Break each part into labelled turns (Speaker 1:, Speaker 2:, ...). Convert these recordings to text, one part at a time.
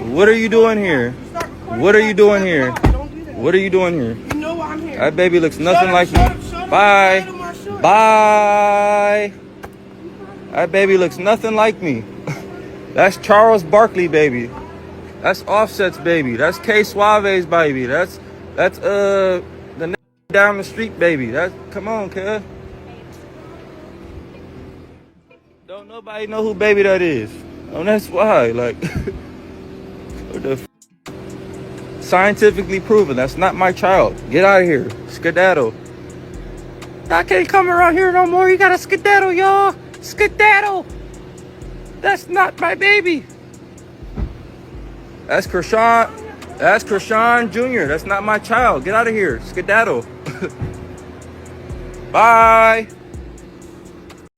Speaker 1: What are you doing here? What are you doing here? What are you doing here?
Speaker 2: You know why I'm here.
Speaker 1: That baby looks nothing like me. Bye. Bye. That baby looks nothing like me. That's Charles Barkley baby. That's Offset's baby. That's K Suave's baby. That's the down the street baby. Come on, cuz. Don't nobody know who baby that is. Oh, that's why. Like, what the scientifically proven. That's not my child. Get out of here. Skedaddle. I can't come around here no more. You gotta skedaddle, y'all. Skedaddle. That's not my baby. That's Chrisean. That's Chrisean Jr. That's not my child. Get out of here. Skedaddle. Bye.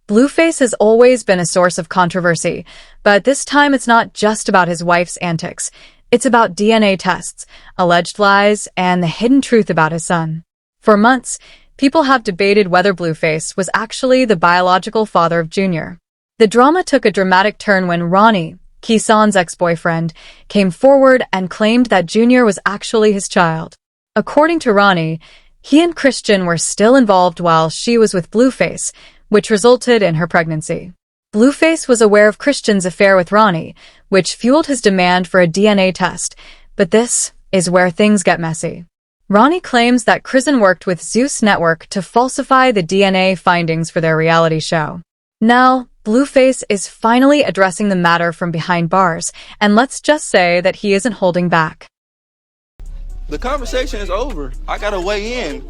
Speaker 3: Blueface has always been a source of controversy, but this time it's not just about his wife's antics. It's about DNA tests, alleged lies, and the hidden truth about his son. For months, people have debated whether Blueface was actually the biological father of Junior. The drama took a dramatic turn when Ronnie, Chrisean's ex-boyfriend, came forward and claimed that Junior was actually his child. According to Ronnie, he and Chrisean were still involved while she was with Blueface, which resulted in her pregnancy. Blueface was aware of Chrisean's affair with Ronnie, which fueled his demand for a DNA test, but this is where things get messy. Ronnie claims that Chrisean worked with Zeus Network to falsify the DNA findings for their reality show. Now, Blueface is finally addressing the matter from behind bars, and let's just say that he isn't holding back.
Speaker 1: The conversation is over. I gotta weigh in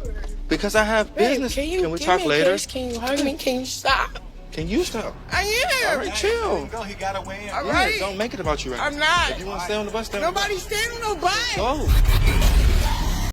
Speaker 1: because I have business. Can we talk later?
Speaker 2: Can you hug me? Can you stop?
Speaker 1: Can you stop?
Speaker 2: I am.
Speaker 1: All right, chill.
Speaker 4: He gotta weigh in.
Speaker 2: All right.
Speaker 1: Yeah, don't make it about you right now.
Speaker 2: I'm not.
Speaker 1: If you want to stay on the bus, stay on the bus.
Speaker 2: Nobody's staying on no bus.
Speaker 1: Go.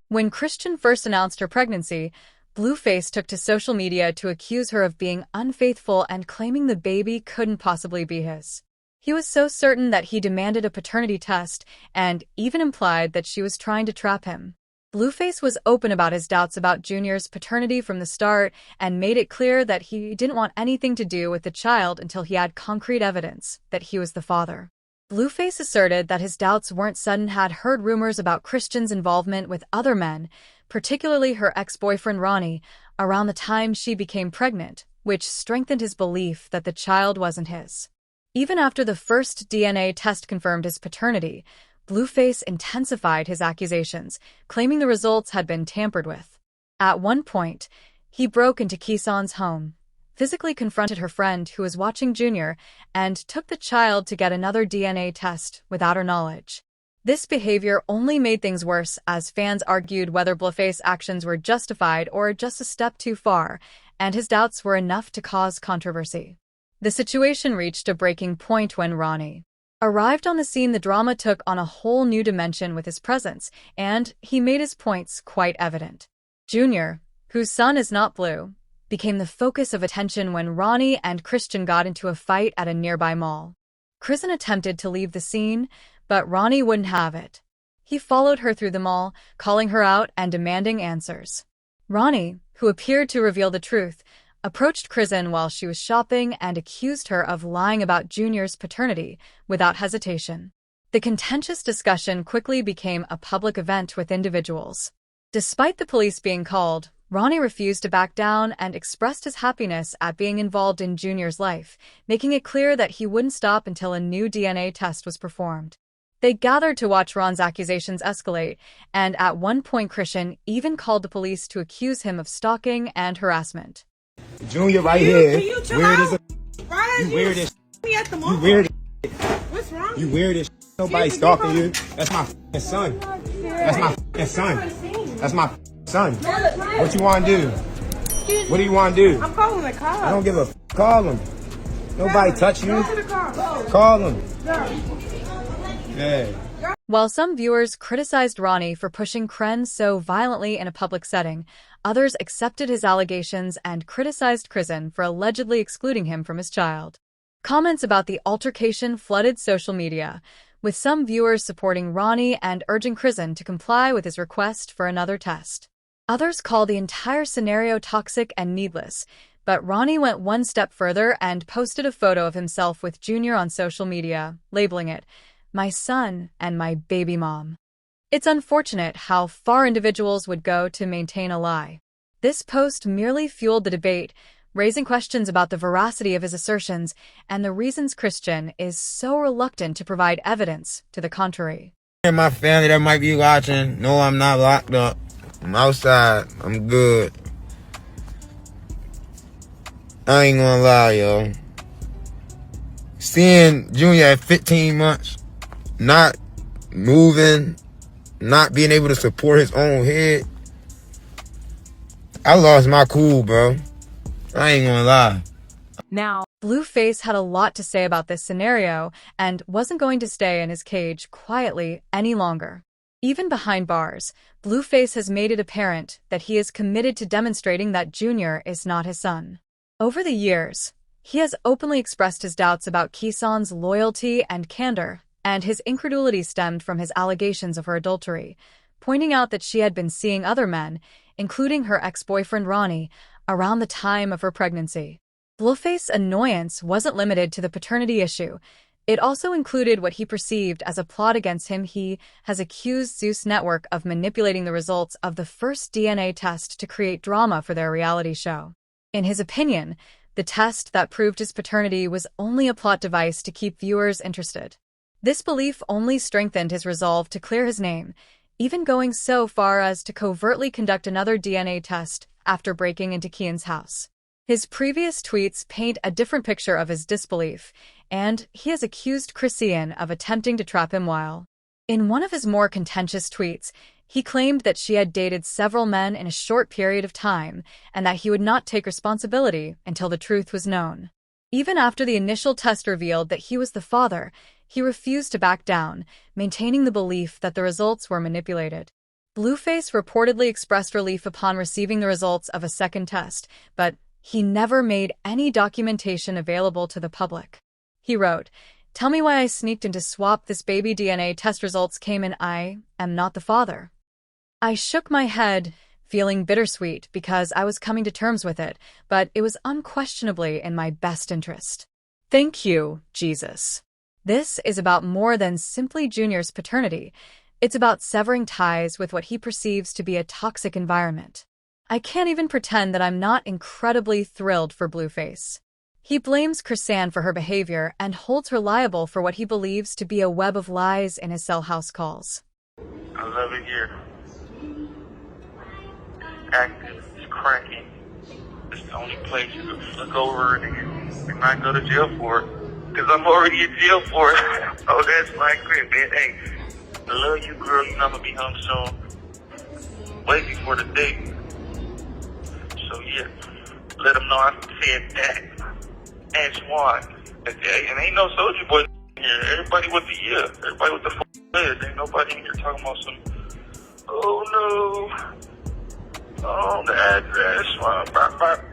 Speaker 3: When Chrisean first announced her pregnancy, Blueface took to social media to accuse her of being unfaithful and claiming the baby couldn't possibly be his. He was so certain that he demanded a paternity test and even implied that she was trying to trap him. Blueface was open about his doubts about Junior's paternity from the start and made it clear that he didn't want anything to do with the child until he had concrete evidence that he was the father. Blueface asserted that his doubts weren't sudden, had heard rumors about Chrisean's involvement with other men, particularly her ex-boyfriend Ronnie, around the time she became pregnant, which strengthened his belief that the child wasn't his. Even after the first DNA test confirmed his paternity, Blueface intensified his accusations, claiming the results had been tampered with. At one point, he broke into Chrisean's home, physically confronted her friend who was watching Junior, and took the child to get another DNA test without her knowledge. This behavior only made things worse as fans argued whether Blueface's actions were justified or just a step too far, and his doubts were enough to cause controversy. The situation reached a breaking point when Ronnie arrived on the scene. The drama took on a whole new dimension with his presence, and he made his points quite evident. Junior, whose son is not blue, became the focus of attention when Ronnie and Chrisean got into a fight at a nearby mall. Chrisean attempted to leave the scene, but Ronnie wouldn't have it. He followed her through the mall, calling her out and demanding answers. Ronnie, who appeared to reveal the truth, approached Chrisean while she was shopping and accused her of lying about Junior's paternity without hesitation. The contentious discussion quickly became a public event with individuals. Despite the police being called, Ronnie refused to back down and expressed his happiness at being involved in Junior's life, making it clear that he wouldn't stop until a new DNA test was performed. They gathered to watch Ron's accusations escalate, and at one point Chrisean even called the police to accuse him of stalking and harassment.
Speaker 4: Junior right here.
Speaker 2: Weird
Speaker 4: as a...
Speaker 2: Ryan,
Speaker 4: You weird as
Speaker 2: me at the mall.
Speaker 4: You weird
Speaker 2: What's wrong?
Speaker 4: You weird as Nobody stalking you. That's my son. That's my son. That's my son. What you want to do? What do you want to do?
Speaker 2: I'm calling the cops.
Speaker 4: I don't give a call him. Nobody touch you.
Speaker 2: Go to the cops.
Speaker 4: Call him. Yeah.
Speaker 3: While some viewers criticized Ronnie for pushing Chrisean so violently in a public setting, others accepted his allegations and criticized Chrisean for allegedly excluding him from his child. Comments about the altercation flooded social media, with some viewers supporting Ronnie and urging Chrisean to comply with his request for another test. Others call the entire scenario toxic and needless, but Ronnie went one step further and posted a photo of himself with Junior on social media, labeling it, my son and my baby mom. It's unfortunate how far individuals would go to maintain a lie. This post merely fueled the debate, raising questions about the veracity of his assertions and the reasons Chrisean is so reluctant to provide evidence to the contrary.
Speaker 4: And my family that might be watching, no, I'm not locked up. I'm outside. I'm good. I ain't gonna lie, yo. Seeing Junior at 15 months, not moving, not being able to support his own head, I lost my cool, bro. I ain't gonna lie.
Speaker 3: Now, Blueface had a lot to say about this scenario and wasn't going to stay in his cage quietly any longer. Even behind bars, Blueface has made it apparent that he is committed to demonstrating that Junior is not his son. Over the years, he has openly expressed his doubts about Chrisean's loyalty and candor, and his incredulity stemmed from his allegations of her adultery, pointing out that she had been seeing other men, including her ex-boyfriend Ronnie, around the time of her pregnancy. Blueface's annoyance wasn't limited to the paternity issue. It also included what he perceived as a plot against him. He has accused Zeus Network of manipulating the results of the first DNA test to create drama for their reality show. In his opinion, the test that proved his paternity was only a plot device to keep viewers interested. This belief only strengthened his resolve to clear his name, even going so far as to covertly conduct another DNA test after breaking into Chrisean's house. His previous tweets paint a different picture of his disbelief, and he has accused Chrisean of attempting to trap him while. In one of his more contentious tweets, he claimed that she had dated several men in a short period of time and that he would not take responsibility until the truth was known. Even after the initial test revealed that he was the father, he refused to back down, maintaining the belief that the results were manipulated. Blueface reportedly expressed relief upon receiving the results of a second test, but he never made any documentation available to the public. He wrote, "Tell me why I sneaked in to swap this baby DNA test results came in. I am not the father." I shook my head, feeling bittersweet because I was coming to terms with it, but it was unquestionably in my best interest. Thank you, Jesus. This is about more than simply Junior's paternity. It's about severing ties with what he perceives to be a toxic environment. I can't even pretend that I'm not incredibly thrilled for Blueface. He blames Chrisean for her behavior and holds her liable for what he believes to be a web of lies in his cell house calls.
Speaker 5: I love it here. It's active, it's cracking. It's the only place you can look over and not go to jail for it. Because I'm already in jail for it. Oh, that's my crib, man. Hey, I love you, girl. You know I'm going to be home soon. Way before the date. So, yeah, let them know I said that. And Swan. And ain't no soldier boy here. Everybody with the everybody with the is. Ain't nobody in here talking about some, oh no, oh, the address,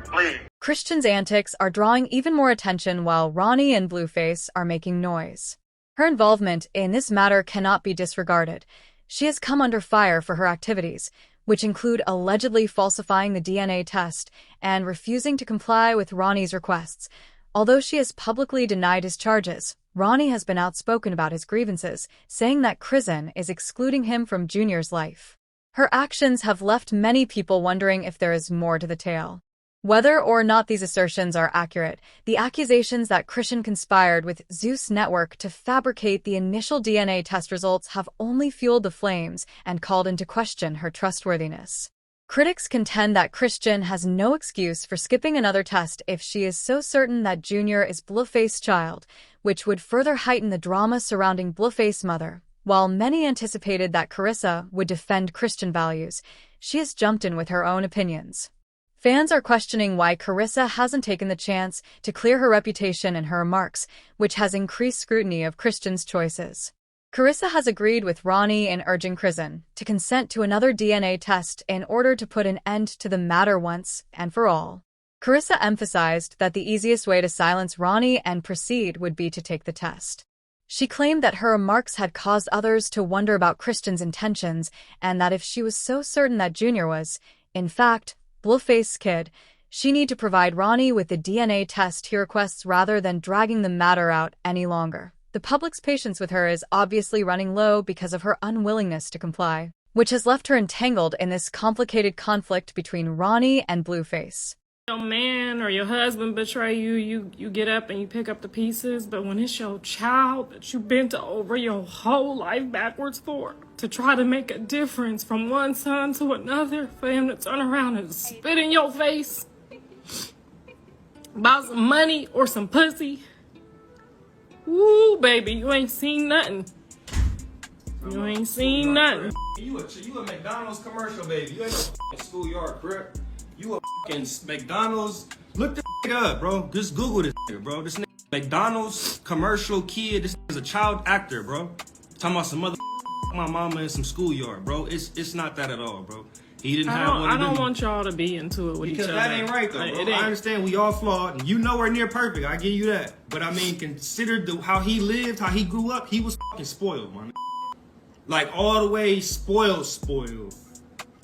Speaker 5: please.
Speaker 3: Chrisean's antics are drawing even more attention while Ronnie and Blueface are making noise. Her involvement in this matter cannot be disregarded. She has come under fire for her activities, which include allegedly falsifying the DNA test and refusing to comply with Ronnie's requests. Although she has publicly denied his charges, Ronnie has been outspoken about his grievances, saying that Chrisean is excluding him from Junior's life. Her actions have left many people wondering if there is more to the tale. Whether or not these assertions are accurate, the accusations that Chrisean conspired with Zeus Network to fabricate the initial DNA test results have only fueled the flames and called into question her trustworthiness. Critics contend that Chrisean has no excuse for skipping another test if she is so certain that Junior is Blueface's child, which would further heighten the drama surrounding Blueface's mother. While many anticipated that Carissa would defend Chrisean values, she has jumped in with her own opinions. Fans are questioning why Carissa hasn't taken the chance to clear her reputation in her remarks, which has increased scrutiny of Chrisean's choices. Carissa has agreed with Ronnie in urging Chrisean to consent to another DNA test in order to put an end to the matter once and for all. Carissa emphasized that the easiest way to silence Ronnie and proceed would be to take the test. She claimed that her remarks had caused others to wonder about Chrisean's intentions and that if she was so certain that Junior was, in fact, Blueface's kid, she need to provide Ronnie with the DNA test he requests rather than dragging the matter out any longer. The public's patience with her is obviously running low because of her unwillingness to comply, which has left her entangled in this complicated conflict between Ronnie and Blueface.
Speaker 6: Your man or your husband betray you, you get up and you pick up the pieces, but when it's your child that you bent over your whole life backwards for, to try to make a difference from one son to another, for him to turn around and spit in your face about some money or some pussy, woo, baby, you ain't seen nothing. You ain't seen nothing.
Speaker 4: You a McDonald's commercial, baby. You ain't no schoolyard crip. You a McDonald's. Look this up, bro. Just Google this, bro. This McDonald's commercial kid. This is a child actor, bro. Talking about some mother my mama in some schoolyard, bro. It's not that at all, bro. He didn't have one.
Speaker 6: I don't want y'all to be into it with each other.
Speaker 4: Because that ain't right, though, bro. I understand we all flawed, and you nowhere near perfect. I give you that. But I mean, consider how he lived, how he grew up. He was fucking spoiled, man. Like all the way spoiled.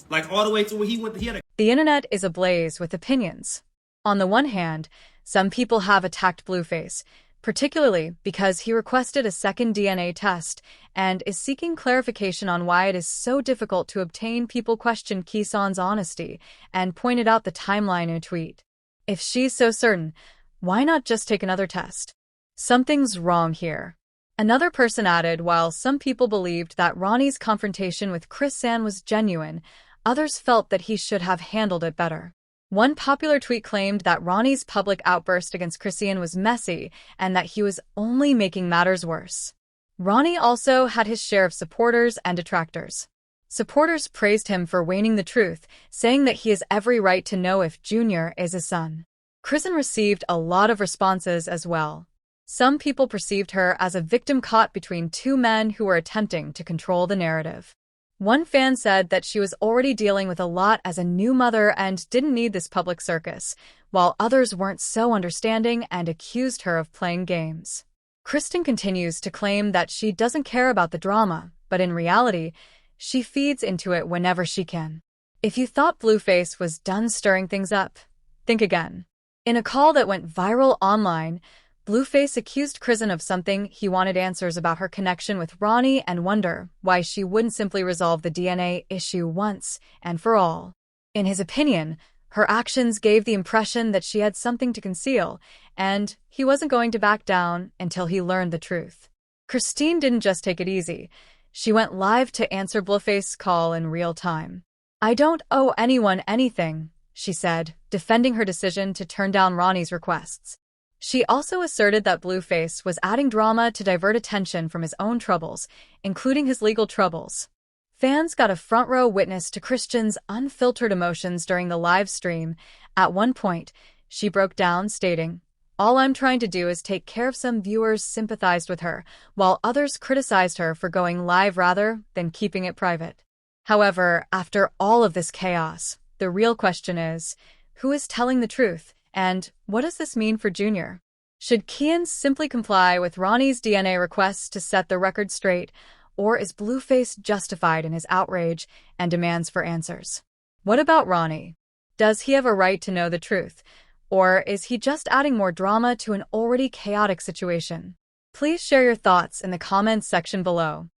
Speaker 4: Like all the way to where he went. He had a.
Speaker 3: The internet is ablaze with opinions. On the one hand, some people have attacked Blueface, particularly because he requested a second DNA test and is seeking clarification on why it is so difficult to obtain. People questioned Chrisean's honesty and pointed out the timeline in a tweet. If she's so certain, why not just take another test? Something's wrong here. Another person added, while some people believed that Ronnie's confrontation with Chrisean was genuine, others felt that he should have handled it better. One popular tweet claimed that Ronnie's public outburst against Chrisean was messy and that he was only making matters worse. Ronnie also had his share of supporters and detractors. Supporters praised him for weighing the truth, saying that he has every right to know if Junior is his son. Chrisean received a lot of responses as well. Some people perceived her as a victim caught between two men who were attempting to control the narrative. One fan said that she was already dealing with a lot as a new mother and didn't need this public circus, while others weren't so understanding and accused her of playing games. Chrisean continues to claim that she doesn't care about the drama, but in reality, she feeds into it whenever she can. If you thought Blueface was done stirring things up, think again. In a call that went viral online, Blueface accused Chrisean of something. He wanted answers about her connection with Ronnie and wonder why she wouldn't simply resolve the DNA issue once and for all. In his opinion, her actions gave the impression that she had something to conceal, and he wasn't going to back down until he learned the truth. Chrisean didn't just take it easy. She went live to answer Blueface's call in real time. "I don't owe anyone anything," she said, defending her decision to turn down Ronnie's requests. She also asserted that Blueface was adding drama to divert attention from his own troubles, including his legal troubles. Fans got a front-row witness to Chrisean's unfiltered emotions during the live stream. At one point, she broke down, stating, "All I'm trying to do is take care of." Some viewers sympathized with her, while others criticized her for going live rather than keeping it private. However, after all of this chaos, the real question is, who is telling the truth? And what does this mean for Junior? Should Chrisean simply comply with Ronnie's DNA requests to set the record straight, or is Blueface justified in his outrage and demands for answers? What about Ronnie? Does he have a right to know the truth, or is he just adding more drama to an already chaotic situation? Please share your thoughts in the comments section below.